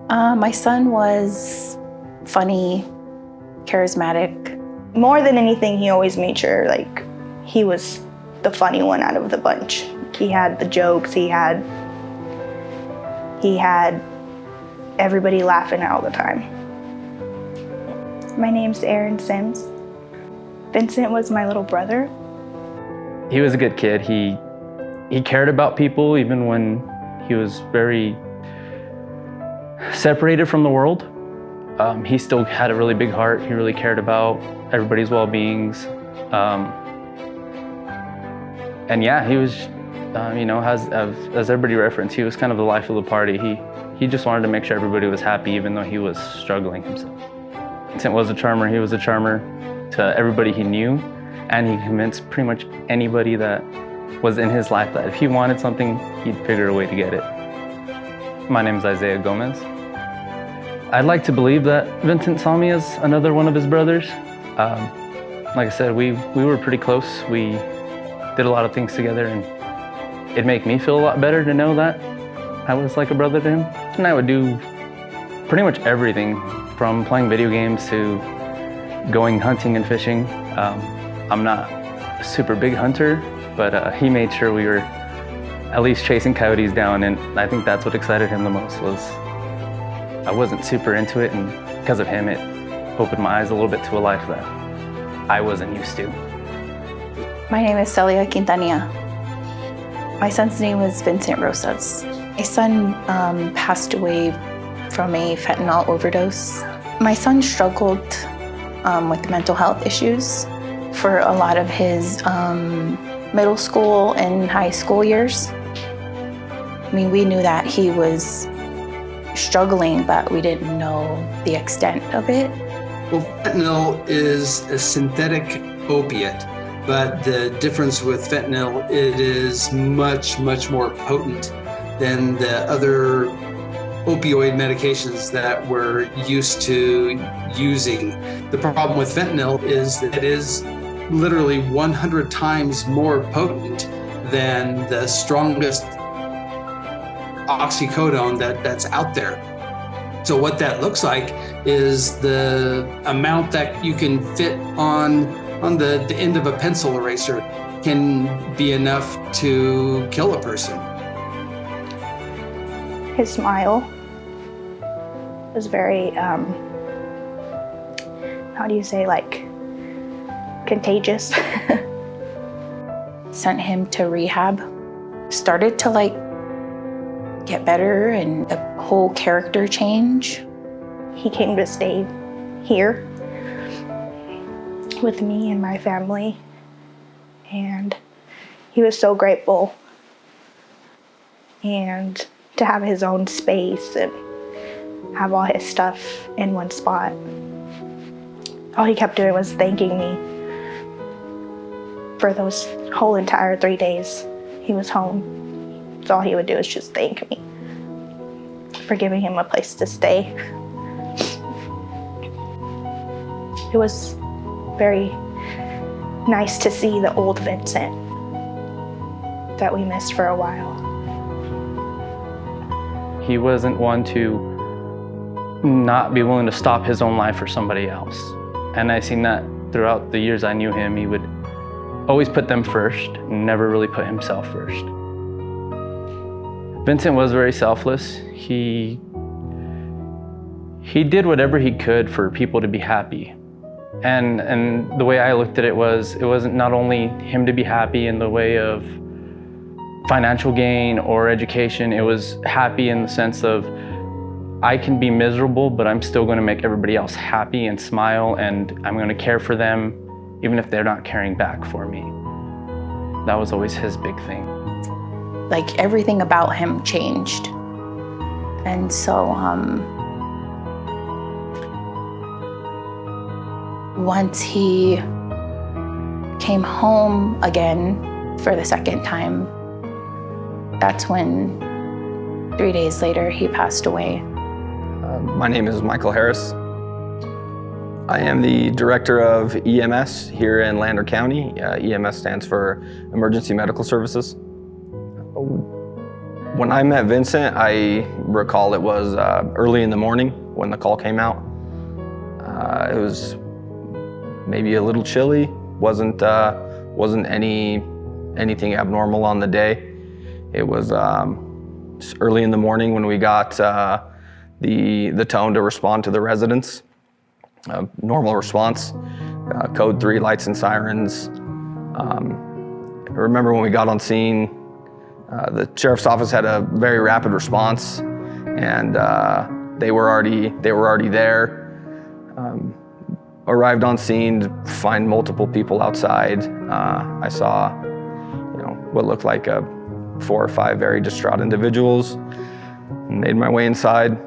My son was funny, charismatic. More than anything, he always made sure he was the funny one out of the bunch. He had the jokes, he had everybody laughing all the time. My name's Aaron Sims. Vincent was my little brother. He was a good kid. He cared about people even when he was very separated from the world. He still had a really big heart. He really cared about everybody's well-beings. And yeah, he was, as everybody referenced, he was kind of the life of the party. He just wanted to make sure everybody was happy even though he was struggling himself. Vincent was a charmer. He was a charmer to everybody he knew, and he convinced pretty much anybody that was in his life that if he wanted something, he'd figure a way to get it. My name is Isaiah Gomez. I'd like to believe that Vincent saw me as another one of his brothers. Like I said, we were pretty close. We did a lot of things together, and it'd make me feel a lot better to know that I was like a brother to him. And I would do pretty much everything from playing video games to going hunting and fishing. I'm not a super big hunter, but he made sure we were at least chasing coyotes down, and I think that's what excited him the most. Was I wasn't super into it, and because of him, it opened my eyes a little bit to a life that I wasn't used to. My name is Celia Quintanilla. My son's name is Vincent Rosas. My son passed away from a fentanyl overdose. My son struggled with mental health issues for a lot of his middle school and high school years. I mean, we knew that he was struggling, but we didn't know the extent of it. Well, fentanyl is a synthetic opiate, but the difference with fentanyl, it is much, much more potent than the other opioid medications that we're used to using. The problem with fentanyl is that it is literally 100 times more potent than the strongest oxycodone that's out there. So what that looks like is the amount that you can fit on the end of a pencil eraser can be enough to kill a person. His smile was very, contagious. Sent him to rehab. Started to get better, and the whole character change. He came to stay here with me and my family, and he was so grateful, and to have his own space and have all his stuff in one spot. All he kept doing was thanking me for those whole entire 3 days he was home. So all he would do is just thank me for giving him a place to stay. It was very nice to see the old Vincent that we missed for a while. He wasn't one to not be willing to stop his own life for somebody else. And I seen that throughout the years I knew him. He would always put them first, never really put himself first. Vincent was very selfless. He did whatever he could for people to be happy. And the way I looked at it wasn't not only him to be happy in the way of financial gain or education, it was happy in the sense of I can be miserable, but I'm still going to make everybody else happy and smile, and I'm going to care for them even if they're not caring back for me. That was always his big thing. Everything about him changed. And so once he came home again for the second time, that's when 3 days later he passed away. My name is Michael Harris. I am the director of EMS here in Lander County. EMS stands for Emergency Medical Services. When I met Vincent, I recall it was early in the morning when the call came out. It was maybe a little chilly. Wasn't anything abnormal on the day. It was early in the morning when we got the tone to respond to the residents. Normal response, code 3, lights and sirens. I remember when we got on scene, the sheriff's office had a very rapid response, and they were already there. Arrived on scene to find multiple people outside. I saw, what looked like 4 or 5 very distraught individuals. Made my way inside.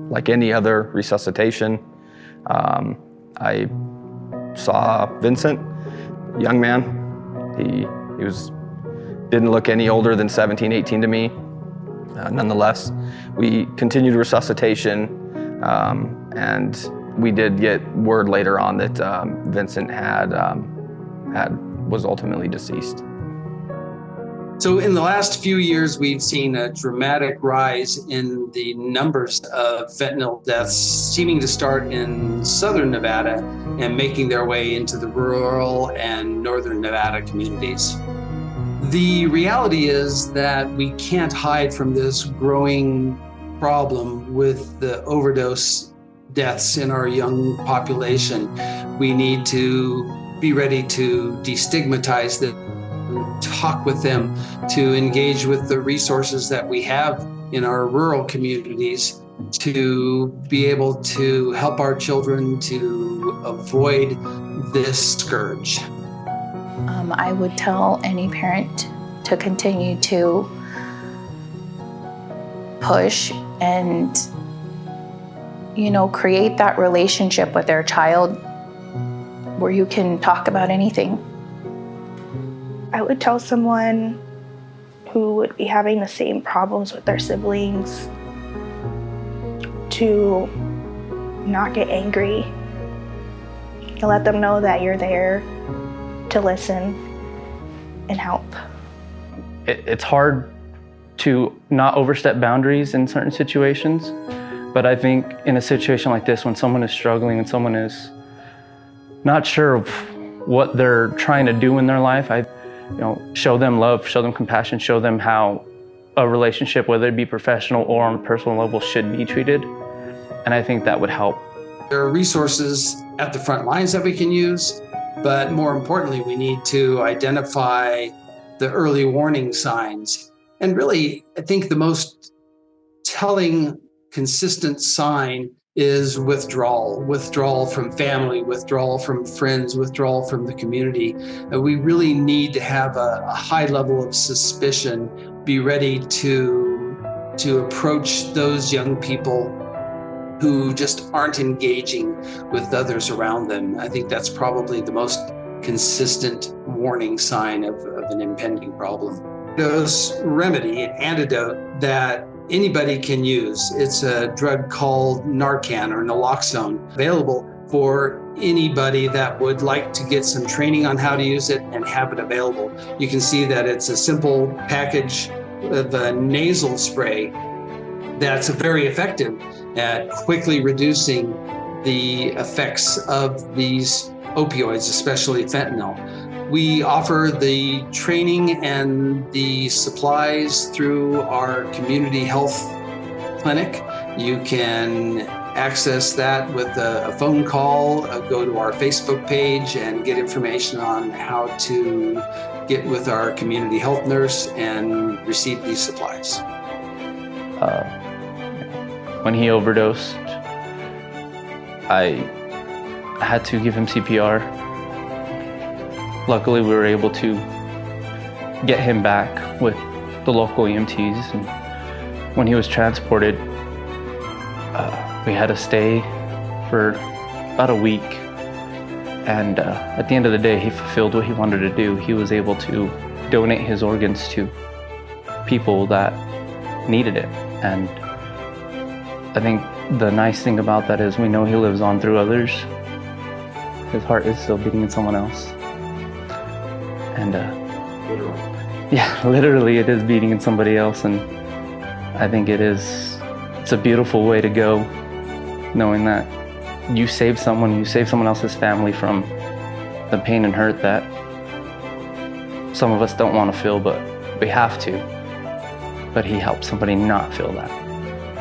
Like any other resuscitation, I saw Vincent, young man. He didn't look any older than 17, 18 to me. Nonetheless, we continued resuscitation, and we did get word later on that Vincent was ultimately deceased. So in the last few years, we've seen a dramatic rise in the numbers of fentanyl deaths, seeming to start in southern Nevada and making their way into the rural and northern Nevada communities. The reality is that we can't hide from this growing problem with the overdose deaths in our young population. We need to be ready to destigmatize them, talk with them, to engage with the resources that we have in our rural communities to be able to help our children to avoid this scourge. I would tell any parent to continue to push and, create that relationship with their child where you can talk about anything. I would tell someone who would be having the same problems with their siblings to not get angry and let them know that you're there to listen and help. It's hard to not overstep boundaries in certain situations, but I think in a situation like this, when someone is struggling and someone is not sure of what they're trying to do in their life, show them love, show them compassion, show them how a relationship, whether it be professional or on a personal level, should be treated. And I think that would help. There are resources at the front lines that we can use, but more importantly, we need to identify the early warning signs. And really, I think the most telling, consistent sign is withdrawal from family, withdrawal from friends, withdrawal from the community. We really need to have a high level of suspicion, be ready to approach those young people who just aren't engaging with others around them. I think that's probably the most consistent warning sign of an impending problem. Dose remedy, an antidote that anybody can use. It's a drug called Narcan or naloxone, available for anybody that would like to get some training on how to use it and have it available. You can see that it's a simple package of a nasal spray that's very effective at quickly reducing the effects of these opioids, especially fentanyl. We offer the training and the supplies through our community health clinic. You can access that with a phone call, go to our Facebook page and get information on how to get with our community health nurse and receive these supplies. When he overdosed, I had to give him CPR. Luckily, we were able to get him back with the local EMTs. And when he was transported, we had to stay for about a week. And at the end of the day, he fulfilled what he wanted to do. He was able to donate his organs to people that needed it. And I think the nice thing about that is we know he lives on through others. His heart is still beating in someone else. And literally it is beating in somebody else. And I think it's a beautiful way to go, knowing that you saved someone else's family from the pain and hurt that some of us don't want to feel, but we have to. But he helped somebody not feel that.